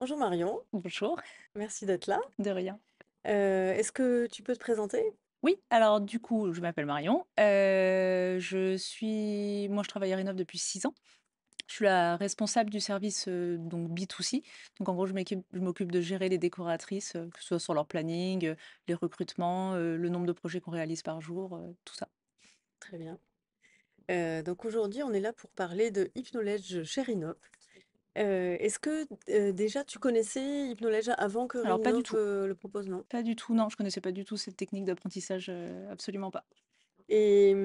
Bonjour Marion, Bonjour, merci d'être là. de rien. Est-ce que tu peux te présenter? Oui, alors du coup, je m'appelle Marion. Moi, je travaille à Rénov depuis 6 ans. Je suis la responsable du service donc B2C. Donc en gros, je m'occupe de gérer les décoratrices, que ce soit sur leur planning, les recrutements, le nombre de projets qu'on réalise par jour, tout ça. Très bien. Donc aujourd'hui, on est là pour parler de Hypnoledge chez Rinov. Est-ce que déjà tu connaissais Hypnoledge avant que Alors pas du Rinov tout, le propose, non? pas du tout, non, je connaissais pas du tout cette technique d'apprentissage, absolument pas. Et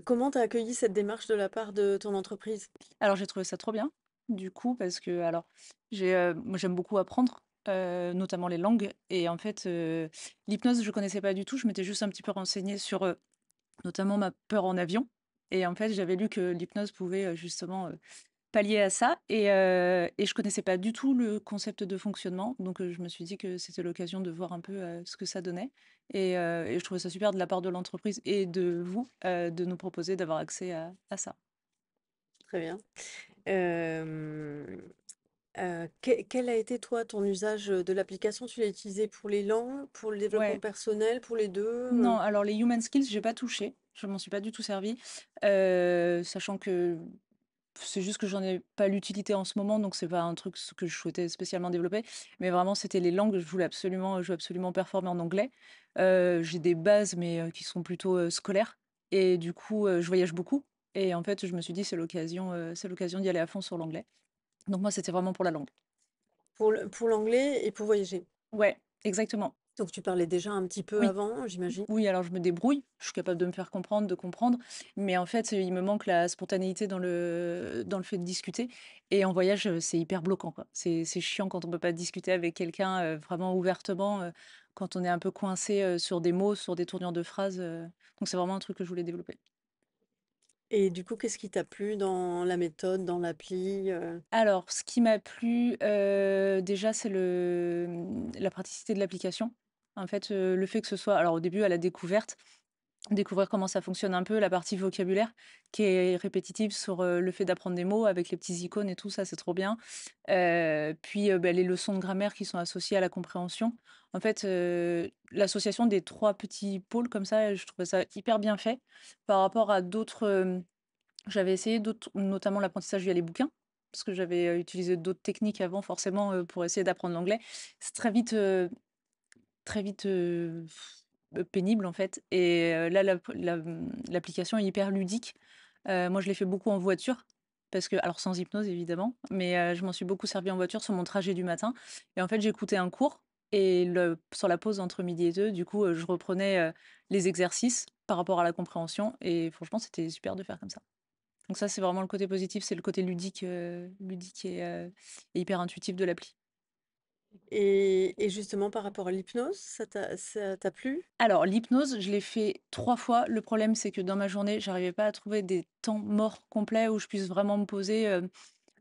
comment tu as accueilli cette démarche de la part de ton entreprise? Alors j'ai trouvé ça trop bien, du coup, parce que alors moi j'aime beaucoup apprendre, notamment les langues et en fait, l'hypnose je connaissais pas du tout. Je m'étais juste un petit peu renseignée sur, notamment ma peur en avion et en fait, j'avais lu que l'hypnose pouvait, justement, pallier à ça et je connaissais pas du tout le concept de fonctionnement donc je me suis dit que c'était l'occasion de voir un peu, ce que ça donnait et je trouvais ça super de la part de l'entreprise et de vous, de nous proposer d'avoir accès à ça. Très bien. Euh, quel a été toi ton usage de l'application? Tu l'as utilisé pour les langues, pour le développement Ouais. personnel, pour les deux? Non, alors les human skills, j'ai pas touché. Je m'en suis pas du tout servi, sachant que c'est juste que j'en ai pas l'utilité en ce moment, donc c'est pas un truc ce que je souhaitais spécialement développer. Mais vraiment, c'était les langues. Je veux absolument performer en anglais. J'ai des bases, mais qui sont plutôt scolaires. Et du coup, je voyage beaucoup. Et en fait, je me suis dit, c'est l'occasion d'y aller à fond sur l'anglais. Donc moi, c'était vraiment pour la langue. Pour l'anglais et pour voyager. Ouais, exactement. Donc tu parlais déjà un petit peu Oui. avant, j'imagine? Oui, alors je me débrouille, je suis capable de me faire comprendre, de comprendre, mais en fait, il me manque la spontanéité dans le fait de discuter. Et en voyage, c'est hyper bloquant, quoi. C'est chiant quand on peut pas discuter avec quelqu'un vraiment ouvertement, quand on est un peu coincé sur des mots, sur des tournures de phrases. Donc c'est vraiment un truc que je voulais développer. Et du coup, qu'est-ce qui t'a plu dans la méthode, dans l'appli? Alors, ce qui m'a plu, déjà, c'est la praticité de l'application. En fait, le fait que ce soit alors au début à la découverte, découvrir comment ça fonctionne un peu, la partie vocabulaire qui est répétitive sur, le fait d'apprendre des mots avec les petits icônes et tout ça, c'est trop bien. Puis, bah, les leçons de grammaire qui sont associées à la compréhension. En fait, l'association des 3 petits pôles comme ça, je trouvais ça hyper bien fait par rapport à d'autres, j'avais essayé d'autres notamment l'apprentissage via les bouquins, parce que j'avais, utilisé d'autres techniques avant forcément, pour essayer d'apprendre l'anglais. C'est très vite, pénible en fait et là l'application est hyper ludique. Moi je l'ai fait beaucoup en voiture parce que alors sans hypnose évidemment, mais je m'en suis beaucoup servi en voiture sur mon trajet du matin et en fait j'écoutais un cours et sur la pause entre midi et 2 du coup, je reprenais, les exercices par rapport à la compréhension et franchement c'était super de faire comme ça. Donc ça c'est vraiment le côté positif, c'est le côté ludique et hyper intuitif de l'appli. Et justement, par rapport à l'hypnose, ça t'a plu? Alors, l'hypnose, je l'ai fait 3 fois. Le problème, c'est que dans ma journée, j'arrivais pas à trouver des temps morts complets où je puisse vraiment me poser,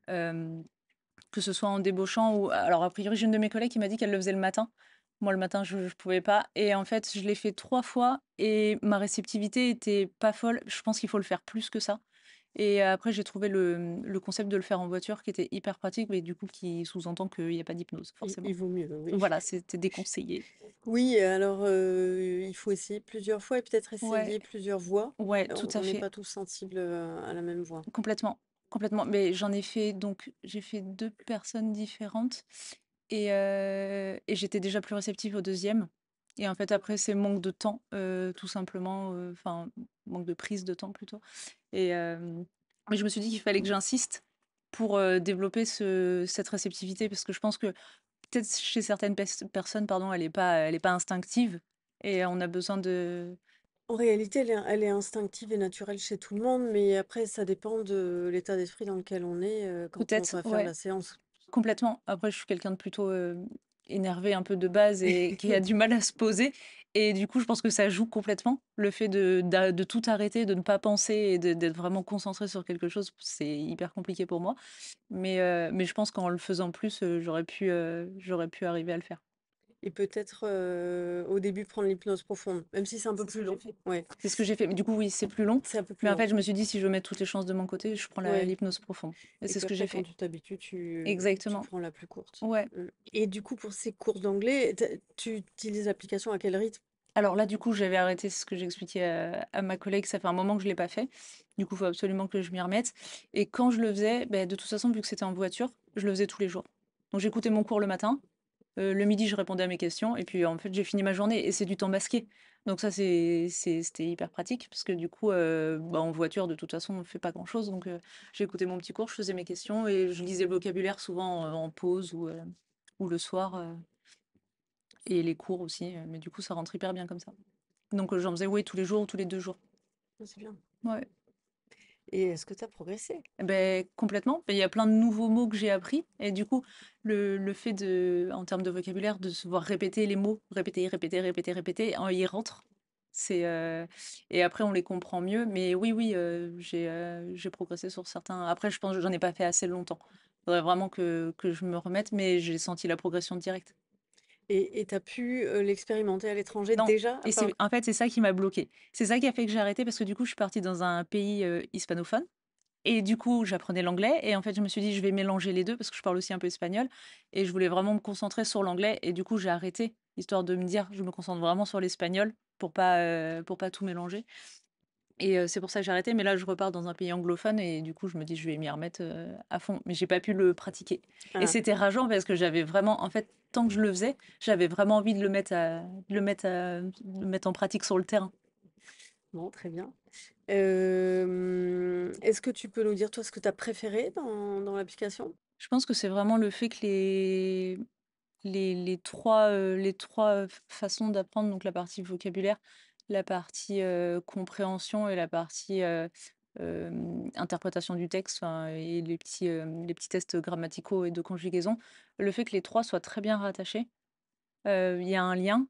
hem, que ce soit en débauchant ou alors a priori, j'ai une de mes collègues qui m'a dit qu'elle le faisait le matin. Moi, le matin, je pouvais pas et en fait, je l'ai fait 3 fois et ma réceptivité était pas folle. Je pense qu'il faut le faire plus que ça et après, j'ai trouvé le concept de le faire en voiture qui était hyper pratique, mais du coup, qui sous-entend qu'il y a pas d'hypnose, Il forcément. vaut mieux, oui. Voilà, c'était déconseillé. Oui, alors il faut essayer plusieurs fois et peut-être Ouais, essayer plusieurs voix. ouais, tout à On n'est fait. pas tous sensibles à la même voix. Complètement, complètement. Mais j'ai fait 2 personnes différentes et j'étais déjà plus réceptive au deuxième. Et en fait, après, c'est manque de temps, tout simplement, enfin, manque de prise de temps plutôt et mais je me suis dit qu'il fallait que j'insiste pour, développer cette réceptivité parce que je pense que peut-être chez certaines personnes, pardon, elle est pas instinctive et on a besoin de En réalité, elle est instinctive et naturelle chez tout le monde, mais après, ça dépend de l'état d'esprit dans lequel on est quand on peut-être, va faire ouais. la séance. Complètement. Après, je suis quelqu'un de plutôt, énervé un peu de base et qui a du mal à se poser et du coup, je pense que ça joue complètement. Le fait de tout arrêter, de ne pas penser et d'être vraiment concentré sur quelque chose, c'est hyper compliqué pour moi. Mais je pense qu'en le faisant plus, j'aurais pu arriver à le faire. et peut-être, au début prendre l'hypnose profonde, même si c'est un peu C'est ce plus que j'ai long. fait. Ouais, C'est ce que j'ai fait. Mais du coup, oui, c'est plus long. c'est un peu plus Mais en long. fait, je me suis dit, si je veux mettre toutes les chances de mon côté, je prends Ouais, l'hypnose profonde. Et et c'est puis ce que j'ai après quand fait. tu t'habitues, tu Exactement. prends la plus courte. Ouais. Mmh, et du coup, pour ces cours d'anglais, tu utilises l'application à quel rythme? Alors là, du coup, j'avais arrêté, c'est ce que j'expliquais à ma collègue, ça fait un moment que je l'ai pas fait. Du coup, il faut absolument que je m'y remette. Et quand je le faisais, ben, de toute façon, vu que c'était en voiture, je le faisais tous les jours. Donc j'écoutais mon cours le matin, le midi, je répondais à mes questions, et puis en fait, j'ai fini ma journée, et c'est du temps masqué. Donc ça, c'était hyper pratique, parce que du coup, bah, en voiture, de toute façon, on fait pas grand-chose. Donc j'écoutais mon petit cours, je faisais mes questions, et je lisais le vocabulaire souvent en pause ou le soir, et les cours aussi. Mais du coup, ça rentre hyper bien comme ça. Donc j'en faisais, oui, tous les jours ou tous les 2 jours. Ah, c'est bien. Ouais. Et est-ce que tu as progressé? Eh beh, complètement. Il y a plein de nouveaux mots que j'ai appris et du coup, le fait de en termes de vocabulaire, de se voir répéter les mots, répéter, répéter, répéter, répéter, ils rentrent. C'est, et après on les comprend mieux. Mais oui, oui, j'ai progressé sur certains. Après, je pense que j'en ai pas fait assez longtemps. Faudrait vraiment que je me remette, mais j'ai senti la progression directe. Et tu as pu, l'expérimenter à l'étranger Non, déjà? et Enfin, c'est en fait, c'est ça qui m'a bloquée. C'est ça qui a fait que j'ai arrêté parce que du coup, je suis partie dans un pays, hispanophone. Et du coup, j'apprenais l'anglais et en fait, je me suis dit: «Je vais mélanger les 2 parce que je parle aussi un peu espagnol et je voulais vraiment me concentrer sur l'anglais et du coup, j'ai arrêté, histoire de me dire: «Je me concentre vraiment sur l'espagnol» pour pas tout mélanger et c'est pour ça que j'ai arrêté mais là, je repars dans un pays anglophone et du coup, je me dis: «Je vais m'y remettre, à fond» mais j'ai pas pu le pratiquer et ah, c'était rageant parce que j'avais vraiment en fait, tant que je le faisais, j'avais vraiment envie de le mettre en pratique sur le terrain. bon, très bien. Est-ce que tu peux nous dire, toi, ce que tu as préféré dans l'application? Je pense que c'est vraiment le fait que les 3 façons d'apprendre, donc la partie vocabulaire, la partie, compréhension et la partie, interprétation du texte, enfin et les petits tests grammaticaux et de conjugaison. Le fait que les 3 soient très bien rattachés, il y a un lien,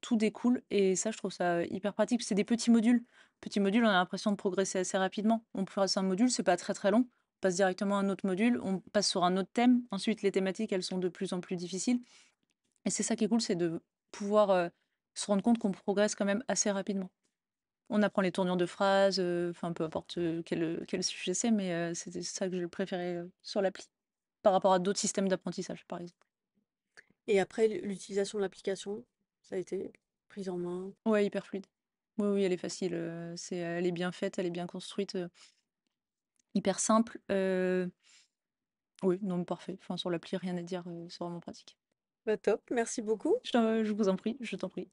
tout découle et ça, je trouve ça hyper pratique. C'est des petits modules. Petits modules, on a l'impression de progresser assez rapidement. On passe un module, c'est pas très, très long. On passe directement à un autre module, on passe sur un autre thème. Ensuite, les thématiques, elles sont de plus en plus difficiles. Et c'est ça qui est cool, c'est de pouvoir, se rendre compte qu'on progresse quand même assez rapidement. On apprend les tournures de phrases, enfin peu importe, quel sujet c'est, mais c'était ça que j'ai préféré, sur l'appli, par rapport à d'autres systèmes d'apprentissage, par exemple. Et après, l'utilisation de l'application, ça a été prise en main? Ouais, hyper fluide. Oui, oui, elle est facile, elle est bien faite, elle est bien construite, hyper simple, oui, non, mais parfait. Enfin, sur l'appli, rien à dire, c'est vraiment pratique. Bah, top, merci beaucoup. Je vous en prie, je t'en prie.